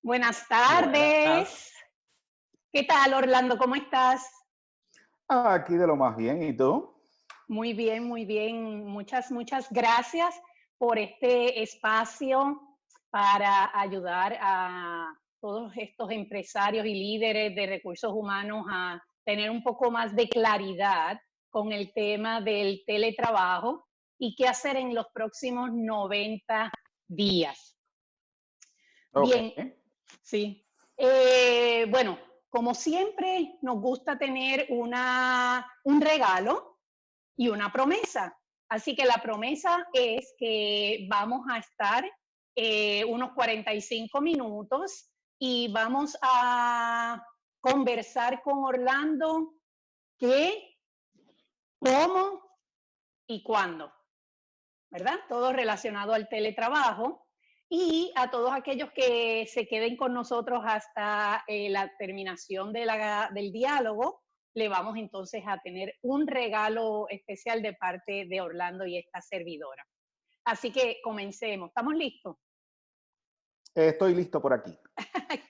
Buenas Buenas. tardes. ¿Qué tal, Orlando? ¿Cómo estás? Aquí de lo más bien, ¿y tú? Muy bien, muy bien. Muchas gracias por este espacio para ayudar a todos estos empresarios y líderes de recursos humanos a tener un poco más de claridad con el tema del teletrabajo y qué hacer en los próximos 90 días. Bien, Okey, sí. Bueno, como siempre, nos gusta tener un regalo y una promesa. Así que la promesa es que vamos a estar unos 45 minutos y vamos a conversar con Orlando qué, cómo y cuándo. ¿Verdad? Todo relacionado al teletrabajo y a todos aquellos que se queden con nosotros hasta la terminación del diálogo, le vamos entonces a tener un regalo especial de parte de Orlando y esta servidora. Así que comencemos. ¿Estamos listos? estoy listo por aquí.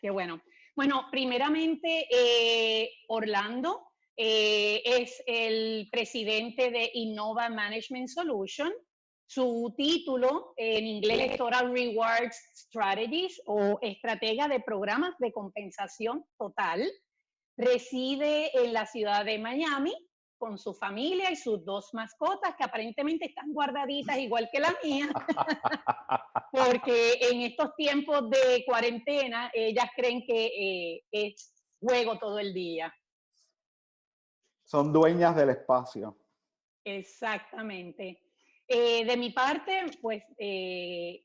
Qué bueno. Bueno, primeramente, Orlando es el presidente de Innova Management Solution. Su título en inglés es Total Rewards Strategies o Estratega de Programas de Compensación Total. Reside en la ciudad de Miami con su familia y sus dos mascotas que aparentemente están guardaditas igual que la mía porque en estos tiempos de cuarentena ellas creen que es juego todo el día. Son dueñas del espacio. Exactamente. De mi parte, pues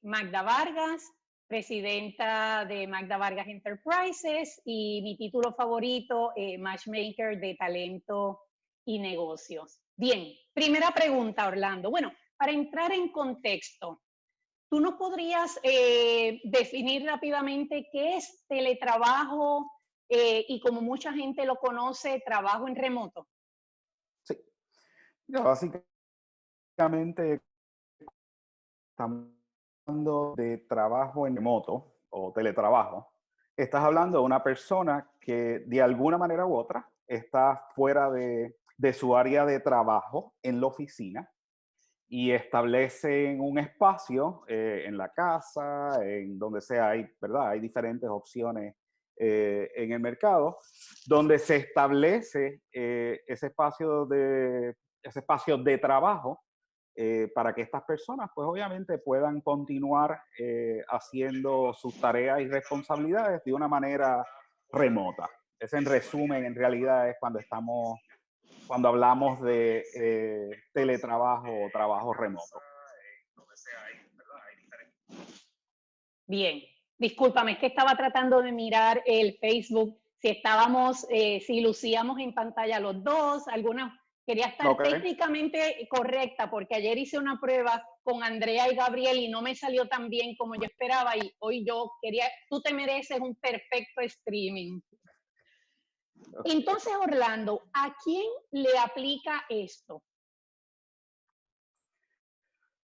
Magda Vargas, presidenta de Magda Vargas Enterprises y mi título favorito, Matchmaker de Talento y Negocios. Bien, primera pregunta, Orlando. Bueno, para entrar en contexto, ¿tú nos podrías definir rápidamente qué es teletrabajo y como mucha gente lo conoce, trabajo en remoto? Sí, ya básicamente estamos hablando de trabajo en remoto o teletrabajo. Estás hablando de una persona que de alguna manera u otra está fuera de su área de trabajo en la oficina y establecen un espacio en la casa, en donde sea, hay, ¿verdad? Hay diferentes opciones en el mercado, donde se establece ese espacio de trabajo para que estas personas, pues obviamente, puedan continuar haciendo sus tareas y responsabilidades de una manera remota. Ese en resumen, en realidad, es cuando hablamos de teletrabajo o trabajo remoto. Bien, discúlpame, es que estaba tratando de mirar el Facebook, si estábamos, si lucíamos en pantalla los dos, algunas, quería estar Ok, técnicamente correcta porque ayer hice una prueba con Andrea y Gabriel y no me salió tan bien como yo esperaba y hoy yo quería, tú te mereces un perfecto streaming. ok. Entonces, Orlando, ¿a quién le aplica esto?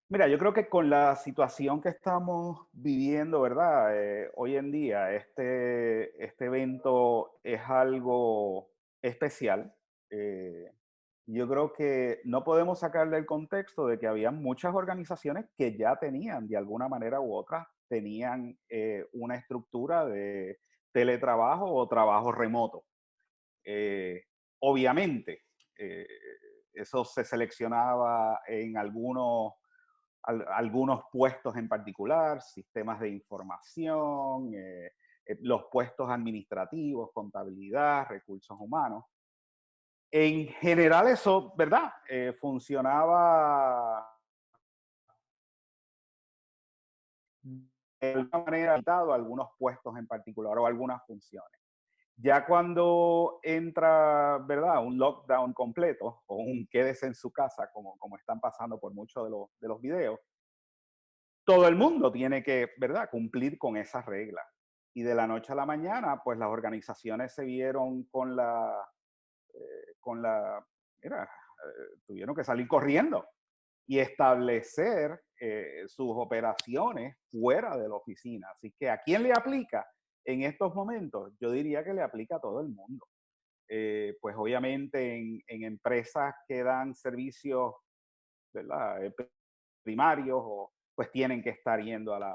Mira, yo creo que con la situación que estamos viviendo, ¿verdad? Hoy en día, este evento es algo especial. Eh, yo creo que no podemos sacar del contexto de que había muchas organizaciones que ya tenían, de alguna manera u otra, tenían una estructura de teletrabajo o trabajo remoto. Eh, obviamente, eh, eso se seleccionaba en algunos puestos en particular, sistemas de información, los puestos administrativos, contabilidad, recursos humanos. En general eso, ¿verdad? Funcionaba de alguna manera limitado a algunos puestos en particular o algunas funciones. Ya cuando entra, ¿verdad? Un lockdown completo o un quédese en su casa, como están pasando por muchos de los videos, todo el mundo tiene que, ¿verdad?, cumplir con esas reglas. Y de la noche a la mañana, pues las organizaciones se vieron con la, mira, tuvieron que salir corriendo y establecer sus operaciones fuera de la oficina. Así que, ¿a quién le aplica? en estos momentos, yo diría que le aplica a todo el mundo. Pues obviamente en empresas que dan servicios, ¿verdad? Primarios o pues tienen que estar yendo al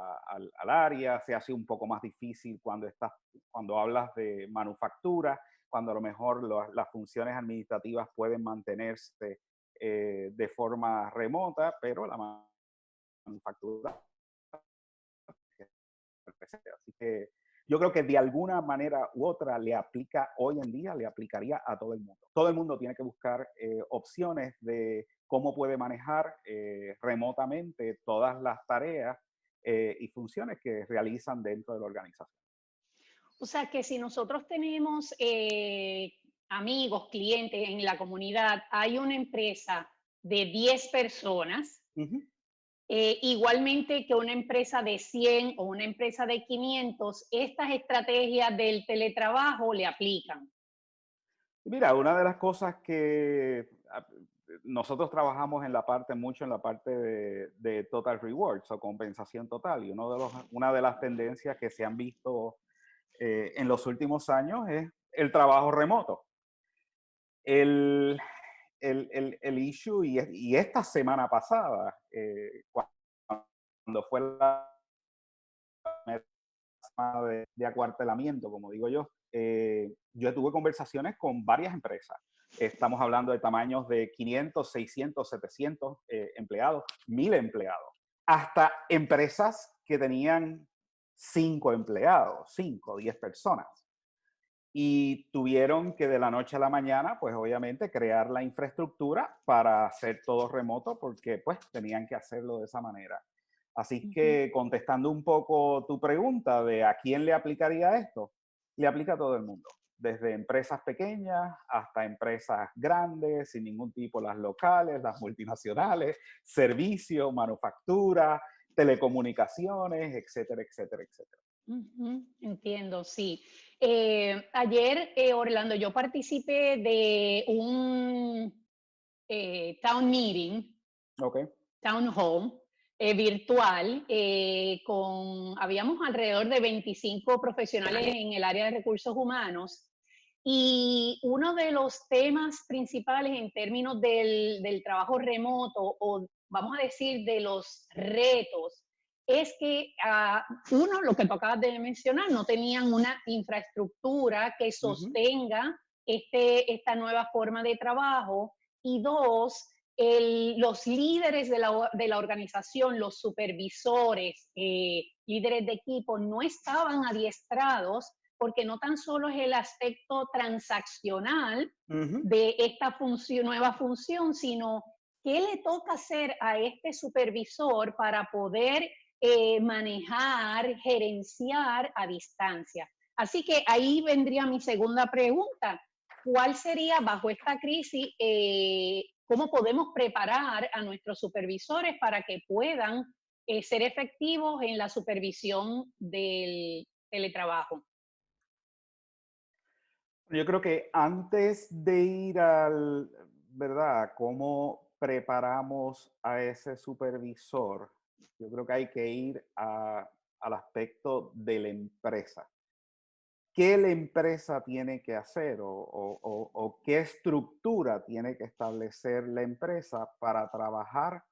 área, se hace un poco más difícil cuando hablas de manufactura, cuando a lo mejor las funciones administrativas pueden mantenerse de forma remota, pero la manufactura. Así que yo creo que de alguna manera u otra le aplica hoy en día, le aplicaría a todo el mundo. Todo el mundo tiene que buscar opciones de cómo puede manejar remotamente todas las tareas y funciones que realizan dentro de la organización. O sea que si nosotros tenemos amigos, clientes en la comunidad, hay una empresa de 10 personas, Ujú. igualmente que una empresa de 100 o una empresa de 500, estas estrategias del teletrabajo le aplican. Mira, una de las cosas que nosotros trabajamos mucho en la parte de Total Rewards o compensación total, y una de las tendencias que se han visto en los últimos años es el trabajo remoto. El, el issue, y esta semana pasada, cuando fue la de acuartelamiento, como digo yo, yo tuve conversaciones con varias empresas. Estamos hablando de tamaños de 500, 600, 700 empleados, 1000 empleados, hasta empresas que tenían 5 empleados, 5, 10 personas. Y tuvieron que de la noche a la mañana, pues obviamente crear la infraestructura para hacer todo remoto porque pues tenían que hacerlo de esa manera. Así Ujú. que contestando un poco tu pregunta de a quién le aplicaría esto, le aplica a todo el mundo, desde empresas pequeñas hasta empresas grandes, sin ningún tipo, las locales, las multinacionales, servicios, manufactura, telecomunicaciones, etcétera, etcétera, etcétera. Ujú, entiendo, sí. Ayer, Orlando, yo participé de un town meeting, Ok. town hall, virtual, habíamos alrededor de 25 profesionales en el área de recursos humanos y uno de los temas principales en términos del trabajo remoto o vamos a decir de los retos es que uno, lo que tú acabas de mencionar, no tenían una infraestructura que Ujú. sostenga esta nueva forma de trabajo y dos, los líderes de la organización, los supervisores, líderes de equipo, no estaban adiestrados porque no tan solo es el aspecto transaccional Ujú. de esta nueva función, sino qué le toca hacer a este supervisor para poder manejar, gerenciar a distancia. Así que ahí vendría mi segunda pregunta. ¿Cuál sería bajo esta crisis, cómo podemos preparar a nuestros supervisores para que puedan ser efectivos en la supervisión del teletrabajo? Yo creo que antes de ir ¿verdad? ¿Cómo preparamos a ese supervisor? Yo creo que hay que ir al aspecto de la empresa. ¿Qué la empresa tiene que hacer o qué estructura tiene que establecer la empresa para trabajar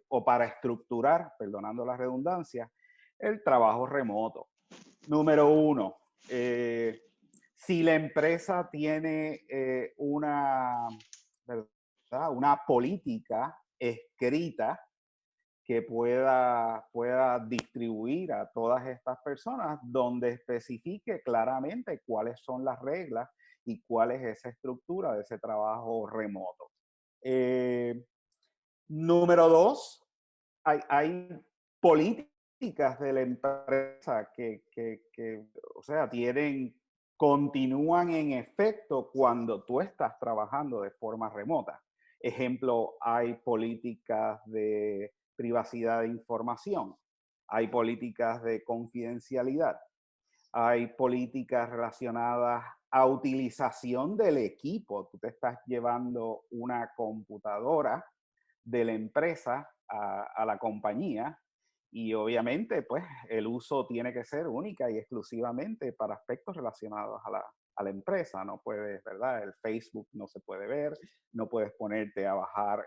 o para estructurar, perdonando la redundancia, el trabajo remoto? Número uno, si la empresa tiene ¿verdad? Una política escrita que pueda distribuir a todas estas personas donde especifique claramente cuáles son las reglas y cuál es esa estructura de ese trabajo remoto. Eh, Número dos, hay políticas de la empresa o sea, continúan en efecto cuando tú estás trabajando de forma remota. Ejemplo, hay políticas de privacidad de información, hay políticas de confidencialidad, hay políticas relacionadas a utilización del equipo. Tú te estás llevando una computadora de la empresa a la compañía y obviamente, pues, el uso tiene que ser única y exclusivamente para aspectos relacionados a la empresa. No puedes, ¿verdad? El Facebook no se puede ver, no puedes ponerte a bajar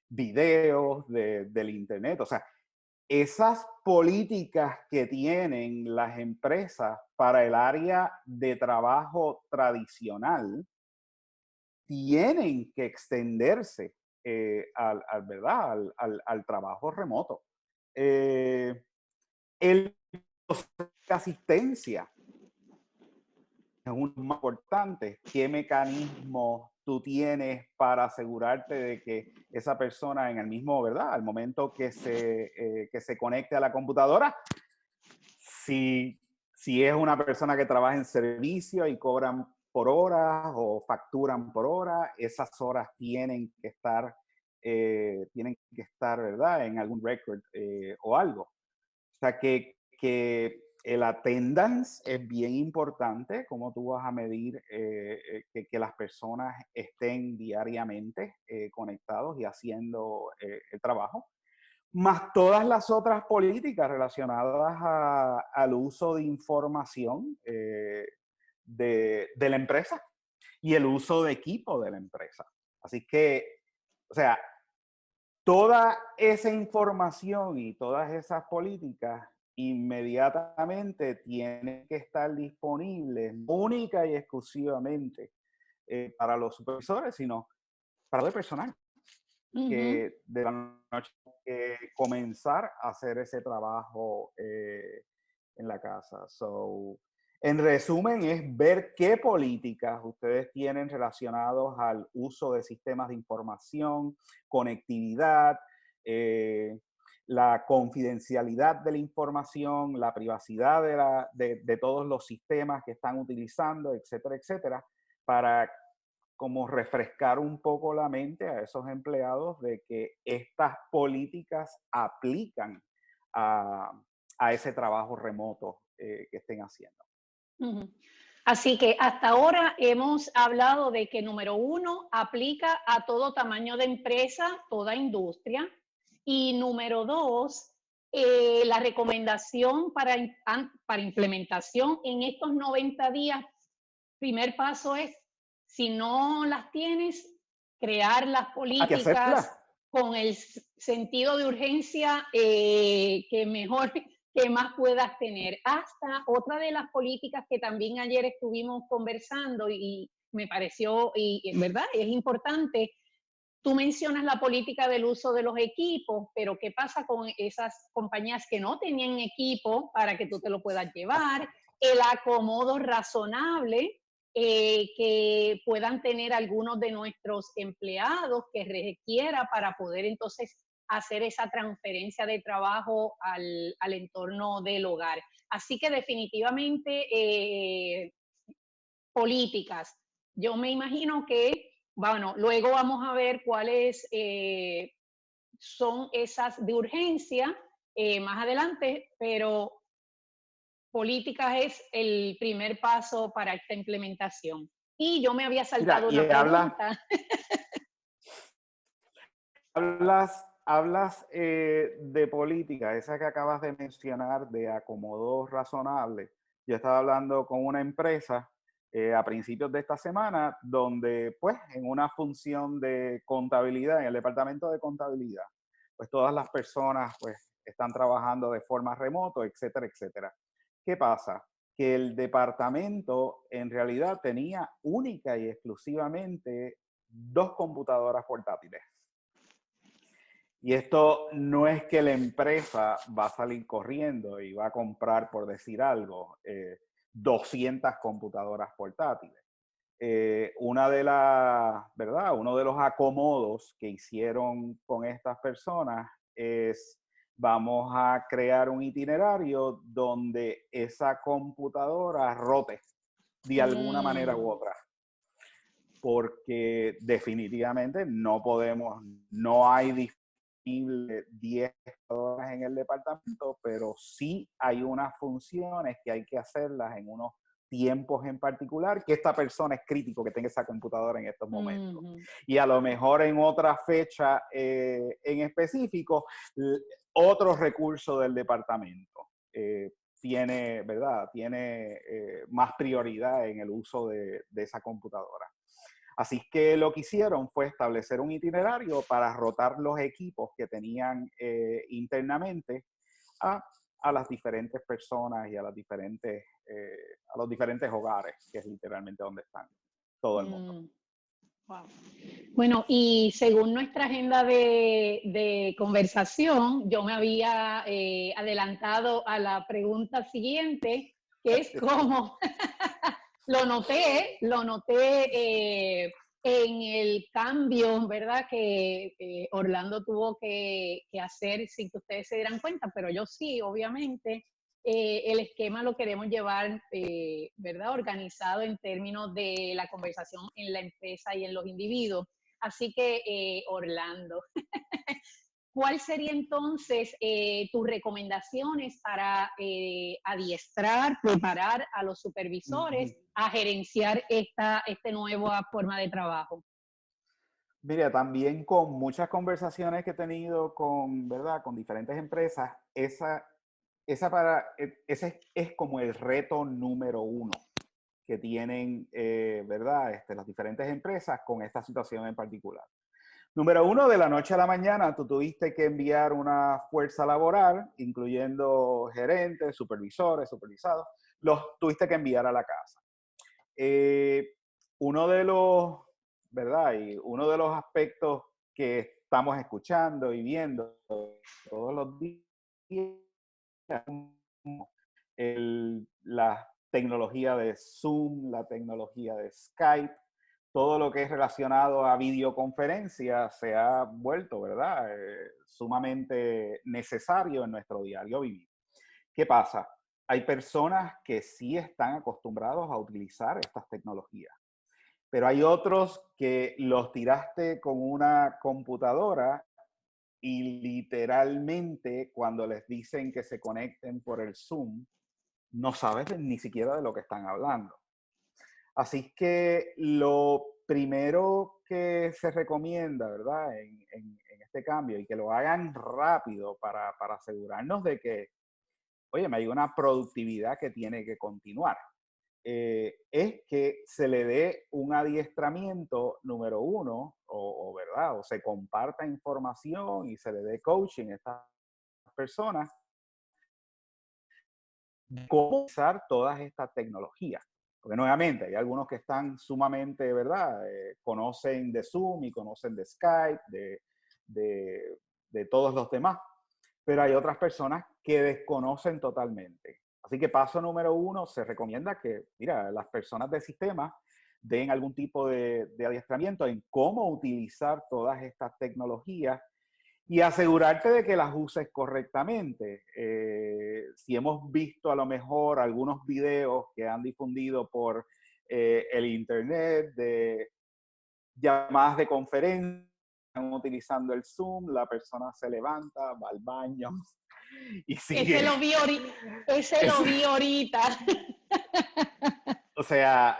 videos del internet. O sea, esas políticas que tienen las empresas para el área de trabajo tradicional tienen que extenderse ¿verdad? Al trabajo remoto. El de asistencia es uno más importante. ¿Qué mecanismos tú tienes para asegurarte de que esa persona en el mismo, ¿verdad? Al momento que se conecte a la computadora, si es una persona que trabaja en servicio y cobran por hora o facturan por hora, esas horas tienen que estar, ¿verdad? En algún record o algo. O sea, que el attendance es bien importante, cómo tú vas a medir que las personas estén diariamente conectados y haciendo el trabajo, más todas las otras políticas relacionadas al uso de información de la empresa y el uso de equipo de la empresa. Así que, o sea, toda esa información y todas esas políticas inmediatamente tienen que estar disponibles única y exclusivamente para los supervisores, sino para todo el personal que de la noche comenzar a hacer ese trabajo en la casa. So, en resumen, es ver qué políticas ustedes tienen relacionados al uso de sistemas de información, conectividad, la confidencialidad de la información, la privacidad de todos los sistemas que están utilizando, etcétera, etcétera, para como refrescar un poco la mente a esos empleados de que estas políticas aplican a, a ese trabajo remoto que estén haciendo. Ujú. Así que hasta ahora hemos hablado de que número uno, aplica a todo tamaño de empresa, toda industria. Y número dos, la recomendación para implementación en estos 90 días, primer paso es, si no las tienes, crear las Hay que políticas hacerla. con el sentido de urgencia que mejor que más puedas tener. Hasta otra de las políticas que también ayer estuvimos conversando y me pareció, y verdad, es importante. Tú mencionas la política del uso de los equipos, pero ¿qué pasa con esas compañías que no tenían equipo para que tú te lo puedas llevar? El acomodo razonable que puedan tener algunos de nuestros empleados que requiera para poder entonces hacer esa transferencia de trabajo al entorno del hogar. Así que definitivamente políticas. Yo me imagino que, bueno, luego vamos a ver cuáles son esas de urgencia más adelante, pero políticas es el primer paso para esta implementación. Y yo me había Mira, saltado y una pregunta. hablas de política, esa que acabas de mencionar de acomodo razonable. Yo estaba hablando con una empresa a principios de esta semana donde, pues, en una función de contabilidad, en el departamento de contabilidad, pues todas las personas, pues, están trabajando de forma remoto, etcétera, etcétera. ¿Qué pasa? Que el departamento en realidad tenía única y exclusivamente 2 computadoras portátiles. Y esto no es que la empresa va a salir corriendo y va a comprar, por decir algo, 200 computadoras portátiles. ¿Verdad? Uno de los acomodos que hicieron con estas personas es, vamos a crear un itinerario donde esa computadora rote de alguna manera u otra. Porque definitivamente no hay disponible 10 computadoras en el departamento, pero sí hay unas funciones que hay que hacerlas en unos tiempos en particular, que esta persona es crítico que tenga esa computadora en estos momentos. Ujú. Y a lo mejor en otra fecha en específico, otro recurso del departamento tiene, ¿verdad? Tiene más prioridad en el uso de esa computadora. Así que lo que hicieron fue establecer un itinerario para rotar los equipos que tenían internamente a, a las diferentes personas y a los diferentes hogares, que es literalmente donde están todo el mundo. Mm, wow. Bueno, y según nuestra agenda de conversación, yo me había adelantado a la pregunta siguiente, que es cómo lo noté en el cambio, ¿verdad? Que Orlando tuvo que hacer sin que ustedes se dieran cuenta, pero yo sí, obviamente. El esquema lo queremos llevar, ¿verdad? Organizado en términos de la conversación en la empresa y en los individuos. Así que, Orlando, ¿cuál sería entonces tus recomendaciones para adiestrar, preparar a los supervisores a gerenciar esta nueva forma de trabajo? Mira, también con muchas conversaciones que he tenido con, ¿verdad? Con diferentes empresas, ese es como el reto número uno que tienen, ¿verdad? Las diferentes empresas con esta situación en particular. Número uno, de la noche a la mañana, tú tuviste que enviar una fuerza laboral, incluyendo gerentes, supervisores, supervisados, los tuviste que enviar a la casa. Eh, uno de los, ¿verdad? Y uno de los aspectos que estamos escuchando y viendo todos los días, la tecnología de Zoom, la tecnología de Skype, todo lo que es relacionado a videoconferencia se ha vuelto, ¿verdad? Sumamente necesario en nuestro diario vivir. ¿Qué pasa? Hay personas que sí están acostumbrados a utilizar estas tecnologías, pero hay otros que los tiraste con una computadora y literalmente cuando les dicen que se conecten por el Zoom, no sabes ni siquiera de lo que están hablando. Así que lo primero que se recomienda, ¿verdad? En este cambio y que lo hagan rápido para asegurarnos de que, oye, hay una productividad que tiene que continuar. Es que se le dé un adiestramiento número uno, ¿verdad? O se comparta información y se le dé coaching a estas personas de cómo usar todas estas tecnologías. Porque nuevamente hay algunos que están sumamente, ¿verdad? Conocen de Zoom y conocen de Skype, de, de todos los demás, pero hay otras personas que desconocen totalmente. Así que paso número uno, se recomienda que, mira, las personas del sistema den algún tipo de adiestramiento en cómo utilizar todas estas tecnologías y asegurarte de que las uses correctamente. Si hemos visto a lo mejor algunos videos que han difundido por el internet de llamadas de conferencia, están utilizando el Zoom, la persona se levanta, va al baño y Ese sigue. lo vi ahorita. Ese lo vi ahorita. O sea,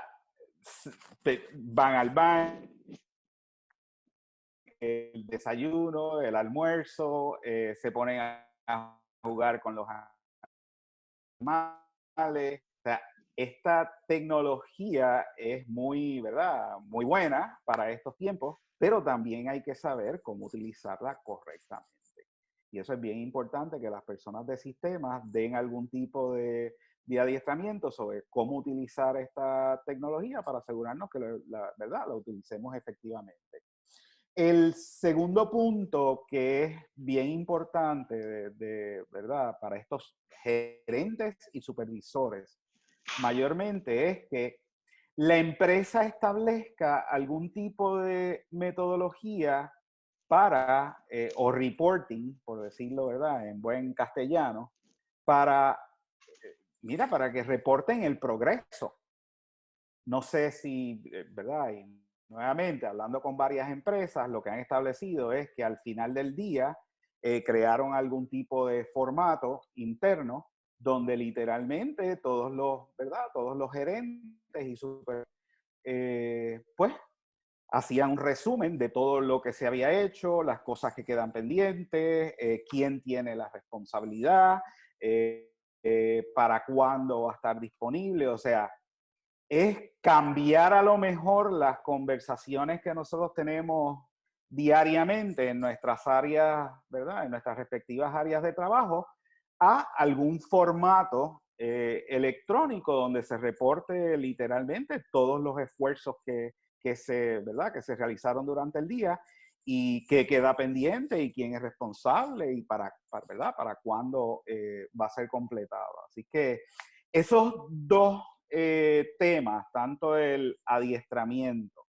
van al baño, el desayuno, el almuerzo, se ponen a jugar con los animales. O sea, esta tecnología es muy, ¿verdad? Muy buena para estos tiempos, pero también hay que saber cómo utilizarla correctamente. Y eso es bien importante que las personas de sistemas den algún tipo de adiestramiento sobre cómo utilizar esta tecnología para asegurarnos que ¿verdad? La utilicemos efectivamente. El segundo punto que es bien importante ¿verdad? Para estos gerentes y supervisores, mayormente es que la empresa establezca algún tipo de metodología para, o reporting, por decirlo, ¿verdad? En buen castellano, para, mira, para que reporten el progreso. No sé si, ¿verdad? Y nuevamente, hablando con varias empresas, lo que han establecido es que al final del día crearon algún tipo de formato interno donde literalmente todos los, ¿verdad? Todos los gerentes y pues hacían un resumen de todo lo que se había hecho, las cosas que quedan pendientes, quién tiene la responsabilidad, para cuándo va a estar disponible. O sea, es cambiar a lo mejor las conversaciones que nosotros tenemos diariamente en nuestras áreas, ¿verdad? En nuestras respectivas áreas de trabajo, a algún formato electrónico donde se reporte literalmente todos los esfuerzos ¿verdad? Que se realizaron durante el día y qué queda pendiente y quién es responsable y ¿verdad? Para cuándo va a ser completado. Así que esos dos temas, tanto el adiestramiento,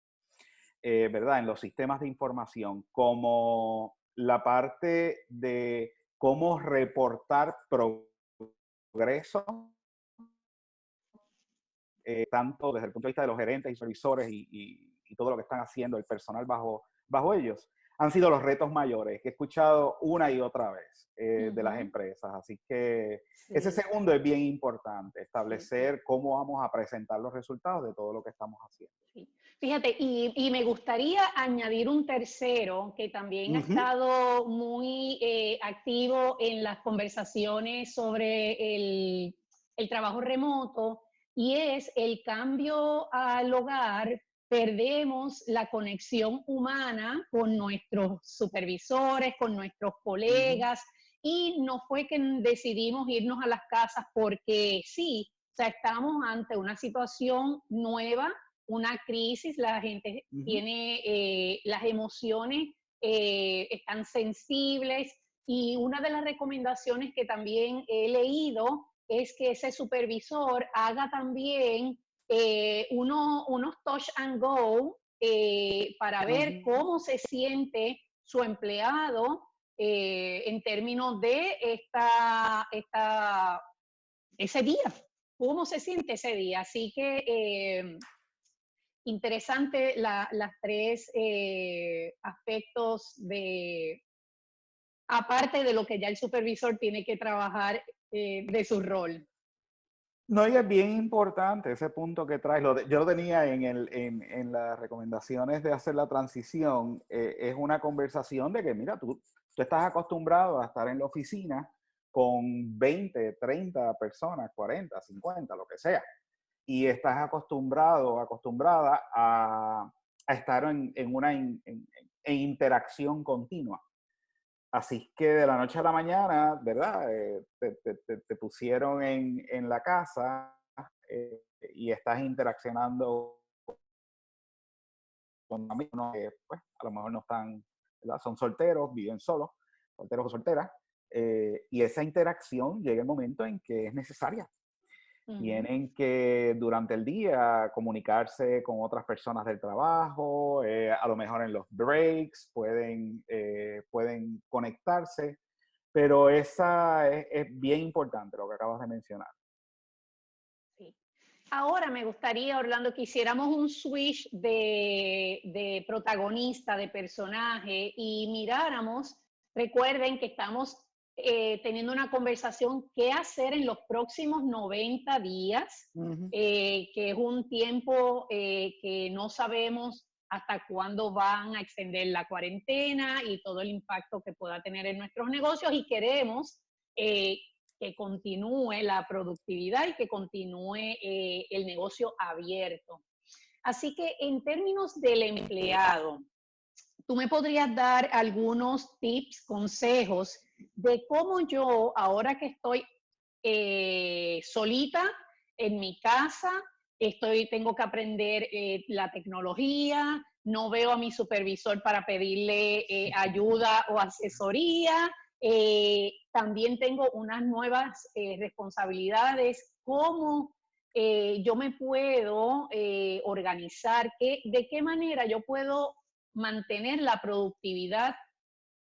¿verdad? En los sistemas de información, como la parte de cómo reportar progreso, tanto desde el punto de vista de los gerentes y supervisores y todo lo que están haciendo el personal bajo ellos, han sido los retos mayores que he escuchado una y otra vez de las empresas. Así que ese Sí, segundo es bien importante, sí. establecer cómo vamos a presentar los resultados de todo lo que estamos haciendo. Sí. Fíjate, y me gustaría añadir un tercero que también ha Ujú, estado muy activo en las conversaciones sobre el trabajo remoto y es el cambio al hogar. Perdemos la conexión humana con nuestros supervisores, con nuestros ujú, colegas y no fue que decidimos irnos a las casas porque sí, o sea, estamos ante una situación nueva, una crisis, la gente ujú. tiene las emociones, están sensibles y una de las recomendaciones que también he leído es que ese supervisor haga también unos touch and go para ver Ujú. cómo se siente su empleado en términos de ese día, cómo se siente ese día. Así que interesante las tres aspectos aparte de lo que ya el supervisor tiene que trabajar de su rol. No, y es bien importante ese punto que traes. Yo lo tenía en las recomendaciones de hacer la transición. Es una conversación de que, mira, tú estás acostumbrado a estar en la oficina con 20, 30 personas, 40, 50, lo que sea. Y estás acostumbrada a estar en una en interacción continua. Así que de la noche a la mañana, ¿verdad? Te pusieron en la casa y estás interaccionando con amigos, ¿no? Que pues, a lo mejor no están, ¿verdad? Son solteros, viven solos, solteros o solteras, y esa interacción llega el momento en que es necesaria. Uh -huh. Tienen que durante el día comunicarse con otras personas del trabajo, a lo mejor en los breaks pueden conectarse, pero esa es bien importante lo que acabas de mencionar. Sí. Ahora me gustaría, Orlando, que hiciéramos un switch de protagonista, de personaje y miráramos, recuerden que estamos teniendo una conversación, qué hacer en los próximos 90 días, Ujú. que es un tiempo que no sabemos hasta cuándo van a extender la cuarentena y todo el impacto que pueda tener en nuestros negocios y queremos eh, que continúe la productividad y que continúe el negocio abierto. Así que en términos del empleado, tú me podrías dar algunos tips, consejos de cómo yo, ahora que estoy solita en mi casa, tengo que aprender la tecnología, no veo a mi supervisor para pedirle ayuda o asesoría, también tengo unas nuevas responsabilidades, cómo yo me puedo organizar, de qué manera yo puedo mantener la productividad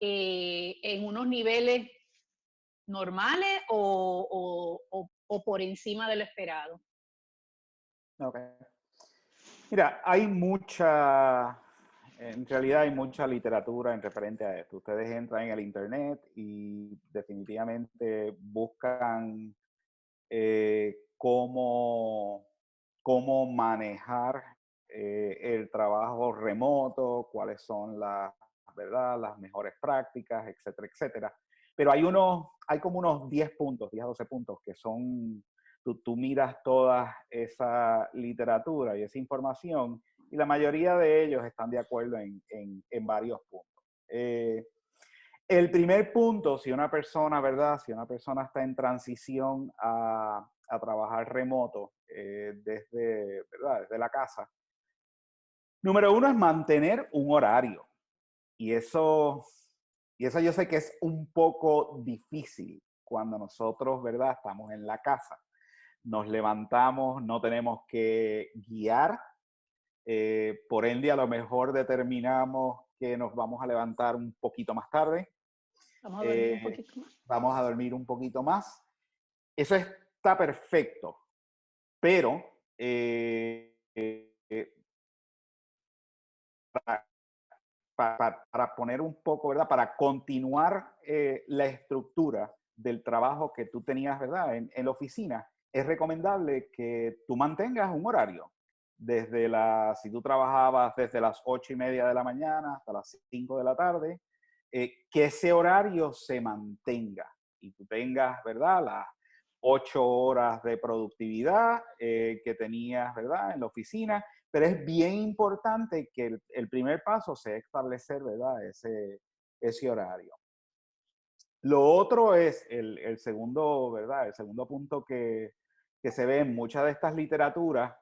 en unos niveles normales o por encima de lo esperado. Ok. Mira, en realidad hay mucha literatura en referente a esto. Ustedes entran en el internet y definitivamente buscan cómo manejar el trabajo remoto, cuáles son las, ¿verdad? Las mejores prácticas, etcétera, etcétera. Pero hay como unos 10 puntos, 10 a 12 puntos que son, tú miras toda esa literatura y esa información y la mayoría de ellos están de acuerdo en varios puntos. El primer punto, si una persona, ¿verdad? Si una persona está en transición a trabajar remoto desde, ¿verdad? Desde la casa, número uno es mantener un horario. Y eso, y eso yo sé que es un poco difícil cuando nosotros, ¿verdad? Estamos en la casa. Nos levantamos, no tenemos que guiar, por ende a lo mejor determinamos que nos vamos a levantar un poquito más tarde, Vamos a dormir un eh, poquito más. vamos a dormir un poquito más. Eso está perfecto, pero para poner un poco, ¿verdad? Para continuar la estructura del trabajo que tú tenías, ¿verdad? En la oficina, es recomendable que tú mantengas un horario. Si tú trabajabas desde las 8:30 de la mañana hasta las 5 de la tarde, que ese horario se mantenga y tú tengas, ¿verdad? Las 8 horas de productividad que tenías, ¿verdad? En la oficina, pero es bien importante que el primer paso sea establecer, ¿verdad? Ese horario. Lo otro es el segundo, ¿verdad? El segundo punto que se ve en muchas de estas literaturas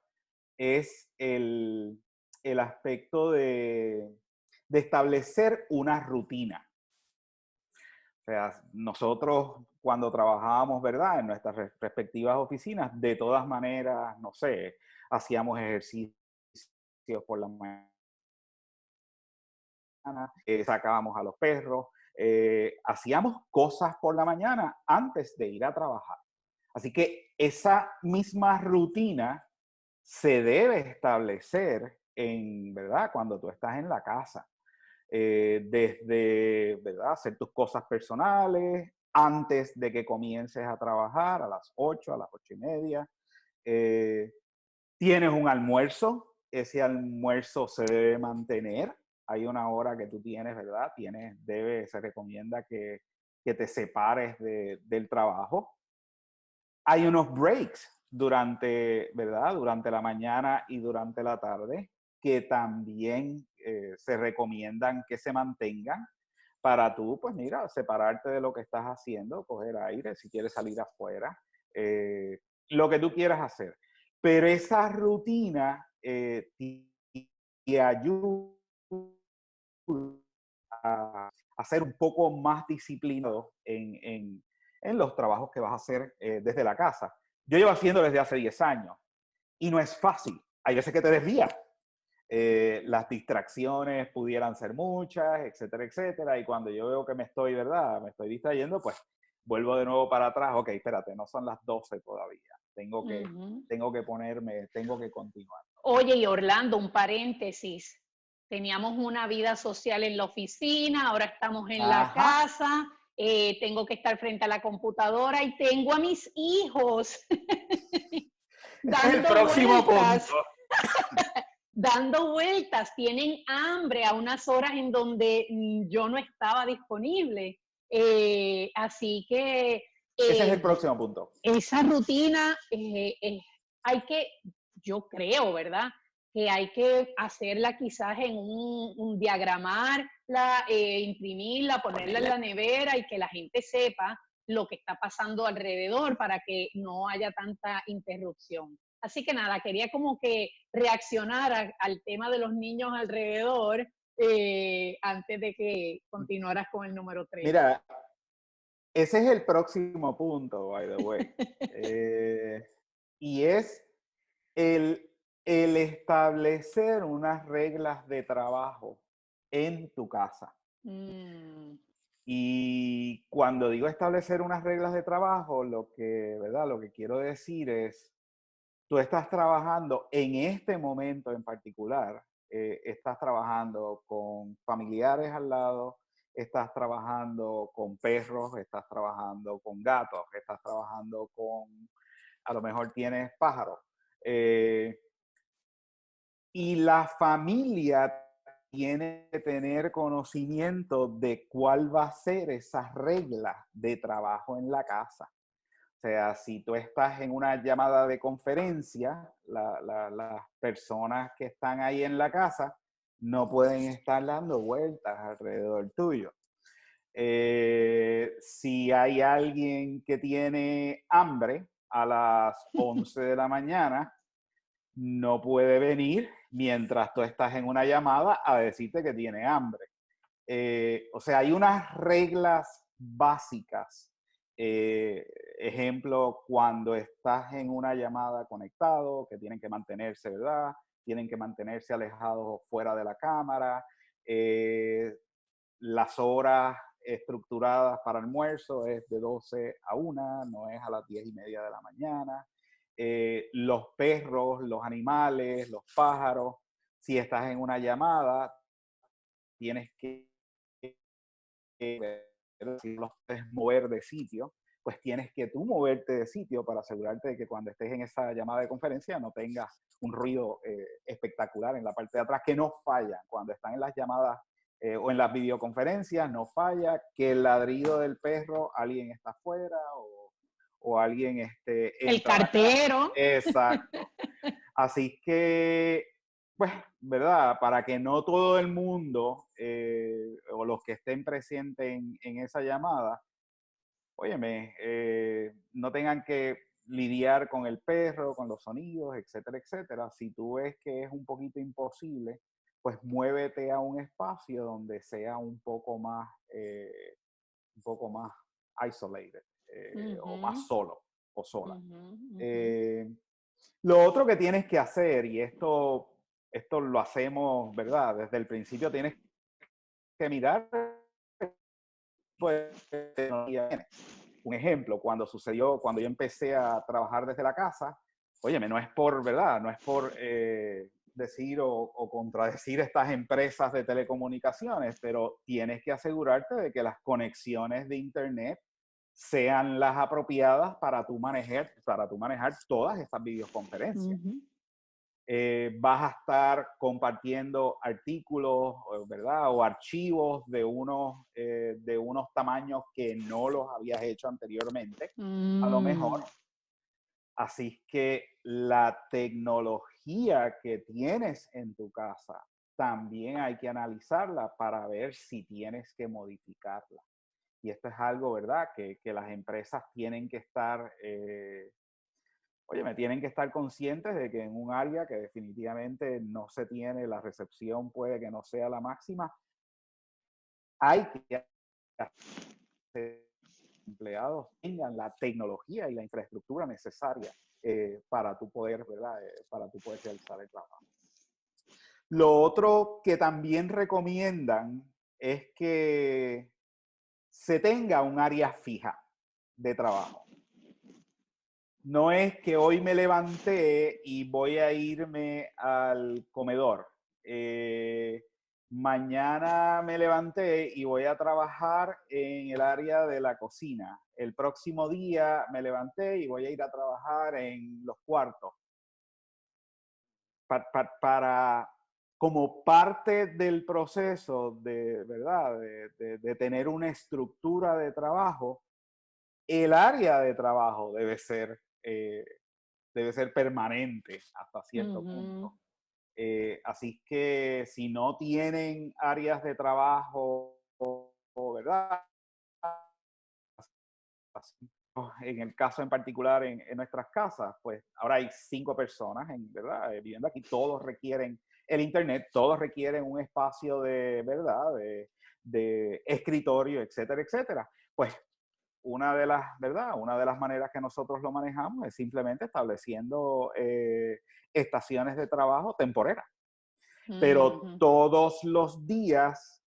es el aspecto de establecer una rutina. O sea, nosotros cuando trabajábamos, ¿verdad? En nuestras respectivas oficinas, de todas maneras, no sé, hacíamos ejercicios por la mañana, sacábamos a los perros, hacíamos cosas por la mañana antes de ir a trabajar. Así que esa misma rutina se debe establecer ¿verdad? Cuando tú estás en la casa. Desde, ¿verdad? Hacer tus cosas personales antes de que comiences a trabajar a las 8, a las 8:30. Eh, Tienes un almuerzo, ese almuerzo se debe mantener. Hay una hora que tú tienes, ¿verdad? Se recomienda que te separes del trabajo. Hay unos breaks ¿verdad? Durante la mañana y durante la tarde que también se recomiendan que se mantengan para tú, pues mira, separarte de lo que estás haciendo, coger aire, si quieres salir afuera, lo que tú quieras hacer. Pero esa rutina te ayuda a ser un poco más disciplinado en los trabajos que vas a hacer desde la casa. Yo llevo haciendo desde hace 10 años y no es fácil. Hay veces que te desvías. Las distracciones pudieran ser muchas, etcétera, etcétera. Y cuando yo veo que ¿verdad? Me estoy distrayendo, pues vuelvo de nuevo para atrás. Ok, espérate, no son las 12 todavía. Ujú. Tengo que continuar. Oye, y Orlando, un paréntesis. Teníamos una vida social en la oficina, ahora estamos en la Ajá. casa, tengo que estar frente a la computadora y tengo a mis hijos Ese es el dando próximo punto. vueltas, dando vueltas, tienen hambre a unas horas en donde yo no estaba disponible. Así que Ese es el eh, próximo punto. esa rutina hay que, yo creo, ¿verdad? Que hay que hacerla quizás en un diagramarla, imprimirla, ponerla en la nevera y que la gente sepa lo que está pasando alrededor para que no haya tanta interrupción. Así que nada, quería como que reaccionar al tema de los niños alrededor antes de que continuaras con el número 3. Mira, ese es el próximo punto, by the way. Eh, y es el, el establecer unas reglas de trabajo en tu casa. Mm, Y cuando digo establecer unas reglas de trabajo, ¿verdad? Lo que quiero decir es, tú estás trabajando en este momento en particular, estás trabajando con familiares al lado, estás trabajando con perros, estás trabajando con gatos, estás trabajando a lo mejor tienes pájaros. Y la familia tiene que tener conocimiento de cuál va a ser esa regla de trabajo en la casa. O sea, si tú estás en una llamada de conferencia, las personas que están ahí en la casa no pueden estar dando vueltas alrededor tuyo. Si hay alguien que tiene hambre a las 11 de la mañana, no puede venir mientras tú estás en una llamada a decirte que tiene hambre. O sea, hay unas reglas básicas. Ejemplo, cuando estás en una llamada conectado, que tienen que mantenerse, ¿verdad? Tienen que mantenerse alejados fuera de la cámara. Las horas estructuradas para almuerzo es de 12 a 1, no es a las 10:30 de la mañana. Los perros, los animales, los pájaros, si estás en una llamada, tienes que, si los puedes mover de sitio, pues tienes que tú moverte de sitio para asegurarte de que cuando estés en esa llamada de conferencia no tengas un ruido espectacular en la parte de atrás, que no falla cuando están en las llamadas o en las videoconferencias, no falla, que el ladrido del perro, alguien está afuera o alguien El entra a la casa. cartero. Exacto. Así que, pues, ¿verdad? Para que no todo el mundo o los que estén presentes en esa llamada, óyeme, no tengan que lidiar con el perro, con los sonidos, etcétera, etcétera. Si tú ves que es un poquito imposible, pues muévete a un espacio donde sea un poco más isolated o más solo o sola. Lo otro que tienes que hacer, y esto lo hacemos, ¿verdad? Desde el principio tienes que mirar, pues, un ejemplo, cuando yo empecé a trabajar desde la casa, óyeme, no es por, ¿verdad? No es por decir o contradecir estas empresas de telecomunicaciones, pero tienes que asegurarte de que las conexiones de internet sean las apropiadas para tú manejar todas estas videoconferencias. Vas a estar compartiendo artículos, ¿verdad? O archivos de unos tamaños que no los habías hecho anteriormente, a lo mejor. Así que la tecnología que tienes en tu casa también hay que analizarla para ver si tienes que modificarla. Y esto es algo, ¿verdad? Que las empresas tienen que estar tienen que estar conscientes de que en un área que definitivamente no se tiene, la recepción puede que no sea la máxima, hay que hacer empleados tengan la tecnología y la infraestructura necesaria para tu poder, ¿verdad? Para tu poder realizar el trabajo. Lo otro que también recomiendan es que se tenga un área fija de trabajo. No es que hoy me levanté y voy a irme al comedor. Mañana me levanté y voy a trabajar en el área de la cocina. El próximo día me levanté y voy a ir a trabajar en los cuartos. Como parte del proceso de, ¿verdad? De tener una estructura de trabajo, el área de trabajo debe ser permanente hasta cierto punto. Así que si no tienen áreas de trabajo, ¿verdad? En el caso en particular en nuestras casas, pues ahora hay 5 personas, ¿verdad? Viviendo aquí, todos requieren el internet, todos requieren un espacio de, ¿verdad? De escritorio, etcétera, etcétera. Pues ¿verdad? Una de las maneras que nosotros lo manejamos es simplemente estableciendo estaciones de trabajo temporeras. Pero todos los días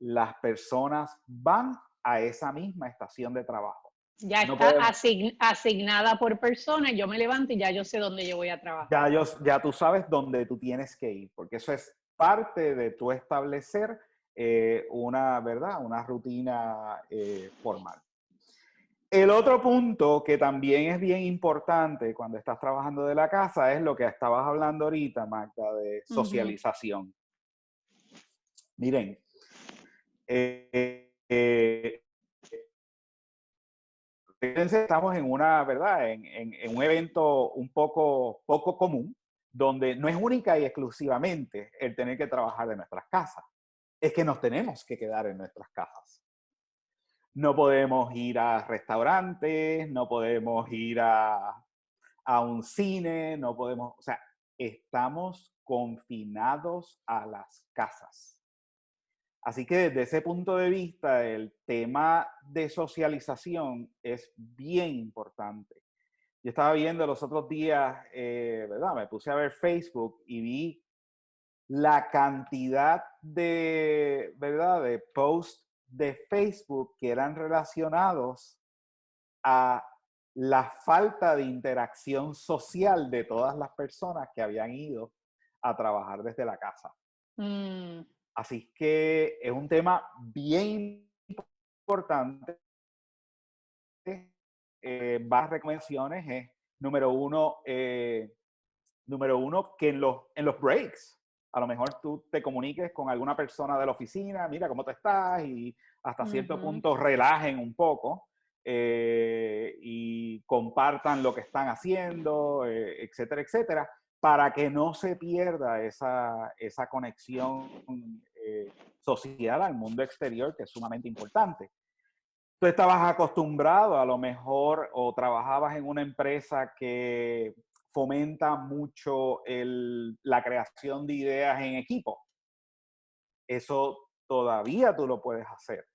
las personas van a esa misma estación de trabajo. Ya No está podemos, asignada por persona, yo me levanto y ya yo sé dónde yo voy a trabajar. ya tú sabes dónde tú tienes que ir, porque eso es parte de tu establecer ¿verdad? Una rutina formal. El otro punto que también es bien importante cuando estás trabajando de la casa es lo que estabas hablando ahorita, Magda, de Ujú, socialización. Miren, eh, eh, estamos en una, ¿verdad? En un evento un poco común, donde no es única y exclusivamente el tener que trabajar de nuestras casas. Es que nos tenemos que quedar en nuestras casas. No podemos ir a restaurantes, no podemos ir a un cine, no podemos, o sea, estamos confinados a las casas. Así que desde ese punto de vista, el tema de socialización es bien importante. Yo estaba viendo los otros días, ¿verdad? Me puse a ver Facebook y vi la cantidad de, ¿verdad? De posts de Facebook que eran relacionados a la falta de interacción social de todas las personas que habían ido a trabajar desde la casa. mm, Así que es un tema bien importante. Varias recomendaciones es, número uno, que en los breaks, a lo mejor tú te comuniques con alguna persona de la oficina, mira cómo te estás, y hasta cierto ujú, punto relajen un poco y compartan lo que están haciendo, etcétera, etcétera, para que no se pierda esa conexión social al mundo exterior, que es sumamente importante. Tú estabas acostumbrado a lo mejor o trabajabas en una empresa que fomenta mucho la creación de ideas en equipo. Eso todavía tú lo puedes hacer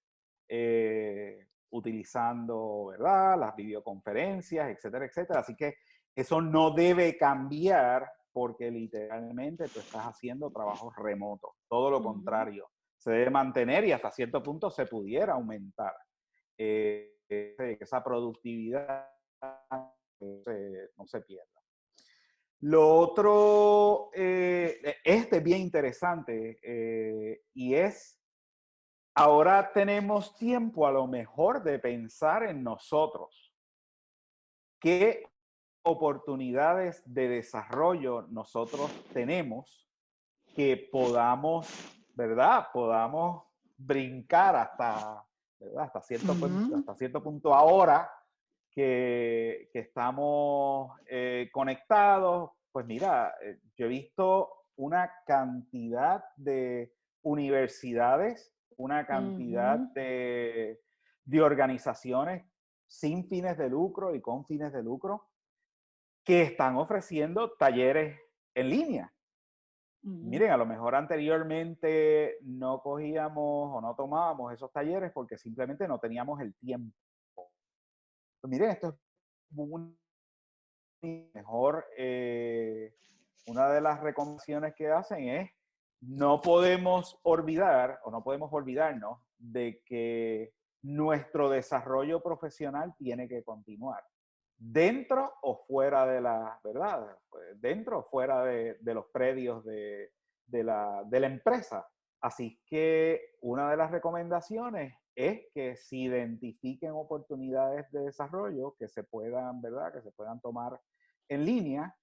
utilizando, ¿verdad? Las videoconferencias, etcétera, etcétera. Así que eso no debe cambiar porque literalmente tú estás haciendo trabajos remotos. Todo lo ujú. contrario, se debe mantener y hasta cierto punto se pudiera aumentar esa productividad no se pierda. Lo otro, este es bien interesante y es, ahora tenemos tiempo a lo mejor de pensar en nosotros. ¿Qué oportunidades de desarrollo nosotros tenemos que podamos, ¿verdad? Podamos brincar hasta, ¿verdad? Ujú, Hasta cierto punto ahora que estamos conectados. Pues mira, yo he visto una cantidad de universidades, una cantidad ujú, de organizaciones sin fines de lucro y con fines de lucro que están ofreciendo talleres en línea. ujú, Miren, a lo mejor anteriormente no cogíamos o no tomábamos esos talleres porque simplemente no teníamos el tiempo. Pues miren, esto es un mejor, una de las recomendaciones que hacen es no podemos olvidar o no podemos olvidarnos de que nuestro desarrollo profesional tiene que continuar dentro o fuera de la, ¿verdad? Dentro o fuera de los predios de la empresa. Así que una de las recomendaciones es que se identifiquen oportunidades de desarrollo que se puedan, ¿verdad? Que se puedan tomar en línea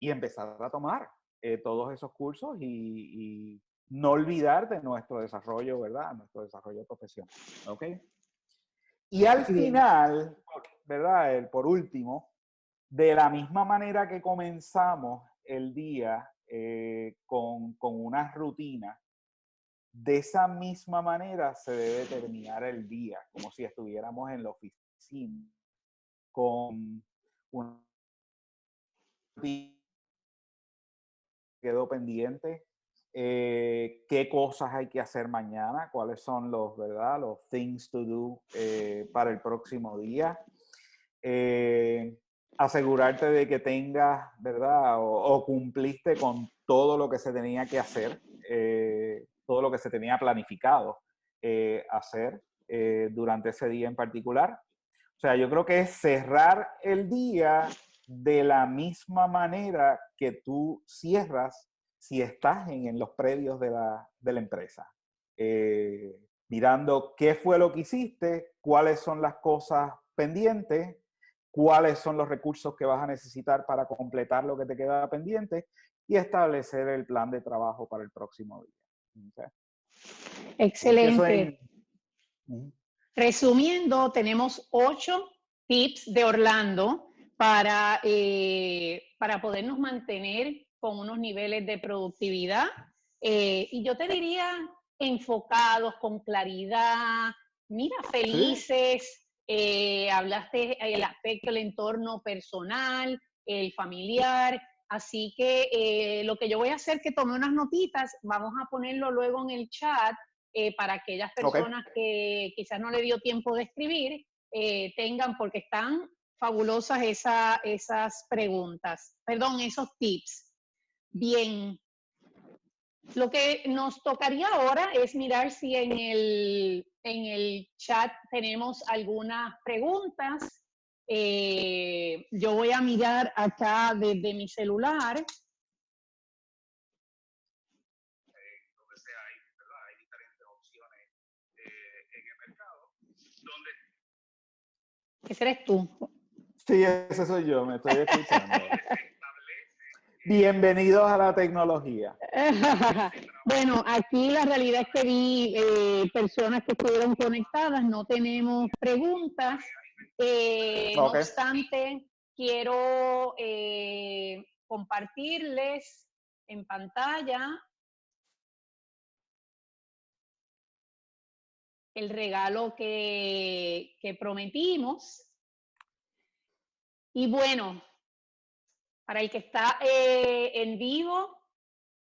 y empezar a tomar todos esos cursos y no olvidar de nuestro desarrollo, ¿verdad? Nuestro desarrollo profesional. ¿Ok? Y al muy bien. final, ¿verdad? Por último, de la misma manera que comenzamos el día con una rutina, de esa misma manera se debe terminar el día, como si estuviéramos en la oficina, con una rutina que quedó pendiente, qué cosas hay que hacer mañana, cuáles son los, ¿verdad? Los things to do para el próximo día. Eh, asegurarte de que tengas, ¿verdad? O cumpliste con todo lo que se tenía que hacer, todo lo que se tenía planificado hacer durante ese día en particular. O sea, yo creo que es cerrar el día de la misma manera que tú cierras si estás en los predios de la empresa. Mirando qué fue lo que hiciste, cuáles son las cosas pendiente, cuáles son los recursos que vas a necesitar para completar lo que te queda pendiente y establecer el plan de trabajo para el próximo día. ¿Okay? Excelente. Resumiendo, tenemos 8 tips de Orlando para podernos mantener con unos niveles de productividad. Y yo te diría enfocados, con claridad, mira, felices. Hablaste el aspecto del entorno personal, el familiar. Así que lo que yo voy a hacer es que tome unas notitas, vamos a ponerlo luego en el chat para aquellas personas que quizás no le dio tiempo de escribir, tengan, porque están fabulosas esas preguntas, perdón, esos tips. Bien, lo que nos tocaría ahora es mirar si en el chat tenemos algunas preguntas. Yo voy a mirar acá desde mi celular. Donde sea, hay diferentes opciones en el mercado. ¿Ese eres tú? Sí, ese soy yo, me estoy escuchando. Bienvenidos a la tecnología. Bueno, aquí la realidad es que vi personas que estuvieron conectadas, no tenemos preguntas. No obstante, quiero compartirles en pantalla el regalo que prometimos. Y bueno, para el que está en vivo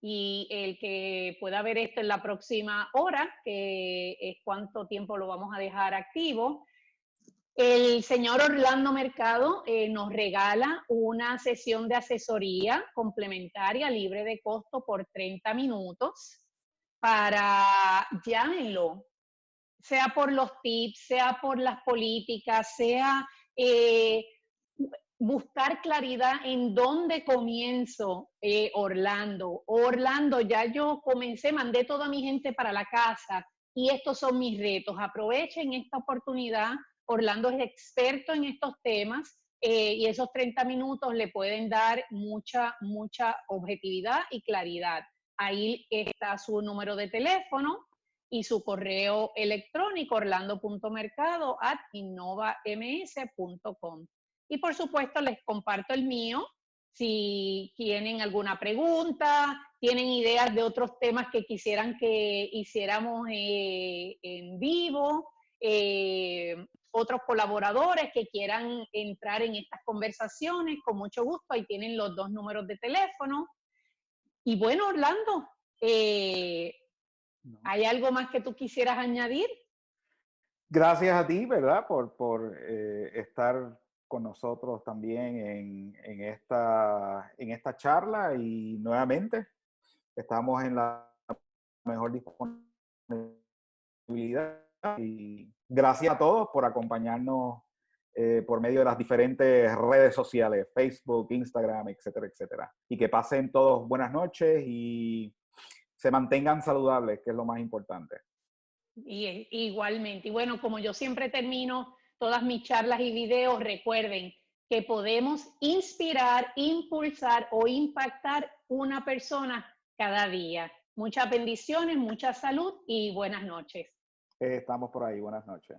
y el que pueda ver esto en la próxima hora, que es cuánto tiempo lo vamos a dejar activo, el señor Orlando Mercado nos regala una sesión de asesoría complementaria libre de costo por 30 minutos para, llámenlo, sea por los tips, sea por las políticas, sea buscar claridad en dónde comienzo, Orlando. Orlando, ya yo comencé, mandé toda mi gente para la casa y estos son mis retos. Aprovechen esta oportunidad. Orlando es experto en estos temas y esos 30 minutos le pueden dar mucha objetividad y claridad. Ahí está su número de teléfono y su correo electrónico, orlando.mercado@innovams.com. Y por supuesto les comparto el mío, si tienen alguna pregunta, tienen ideas de otros temas que quisieran que hiciéramos en vivo, otros colaboradores que quieran entrar en estas conversaciones, con mucho gusto, ahí tienen los 2 números de teléfono. Y bueno, Orlando, ¿hay algo más que tú quisieras añadir? Gracias a ti, ¿verdad? Por estar con nosotros también en esta charla y nuevamente estamos en la mejor disponibilidad y gracias a todos por acompañarnos por medio de las diferentes redes sociales, Facebook, Instagram, etcétera, etcétera. Y que pasen todos buenas noches y se mantengan saludables, que es lo más importante. Y igualmente. Y bueno, como yo siempre termino todas mis charlas y videos, recuerden que podemos inspirar, impulsar o impactar una persona cada día. Muchas bendiciones, mucha salud y buenas noches. Estamos por ahí. Buenas noches.